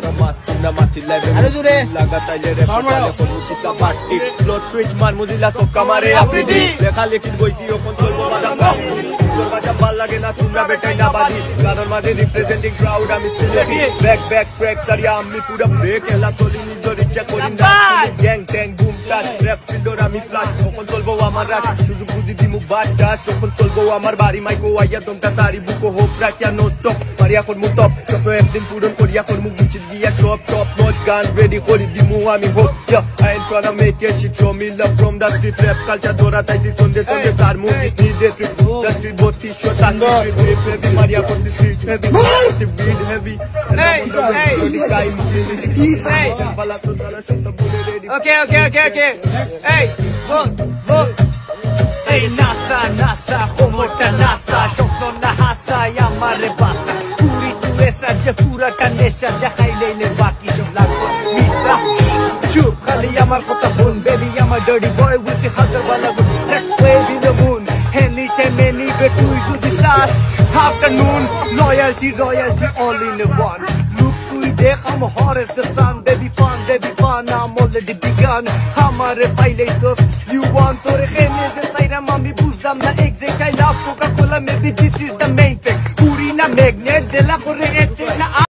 পরা মাতু না মাটি লাইভে আরে জোরে লাগাতাইলে রে পালে কোন কিসা পার্টি ফ্লোট সুইচ মান মুজিলা সক্কা মারে আফ্রিদি লেখা লেখিন বইছি ওখন চলবো বাদাম তোর বাজা ভাল লাগে না তোমরা বেটাই না বাদি গানের মাঝে রিপ্রেজেন্টিং ক্রাউড আমি সিলেটি ব্যাক ব্যাক ট্র্যাক সারিয়া আমি পুরো ব্রেক এলা চলি নিজের ইচ্ছা করি না গ্যাং ট্যাং বুম টাচ র‍্যাপ ফিল্ডর আমি ফ্লাশ ওখন চলবো আমার রাত সুযোগ বুঝি দিমু বাটা ওখন চলবো আমার বাড়ি মাইকো আইয়া তোমটা সারি বুকো হোপ রাখিয়া নো স্টপ মারিয়া করমু টপ স্বপ্ন একদিন পূরণ করিয়া করমু গুছিয়ে গিয়া সব টপ নট গান রেডি করি দিমু আমি hope yeah I am trying to make it shit show me love from the street rap culture দোরা তাইছি সন্ডে সন্ডে সার mood need it the street বত্তি শো তান্ডি হেভি মারিয়া করতে street heavy beat heavy Okay. Hey, vote. Hey, NASA, como ta NASA, shokno na hasa, yamare basa. Puri tu esa, ja pura ta nesha, ja khaile ne baki sab lagbo. Misa, chup, khali yamar kota bun, baby yamar dirty boy with the hazar wala gun. Let's wave in the moon, henny chemeni, betui to the stars. Afternoon, loyalty, all in one. I'm hot as the sun, baby fun, I'm already begun. Hamare violations, you want to rekhene the side of mommy buzam na exit. I love Coca-Cola, maybe this is the main thing. Puri na magnet, de la corre na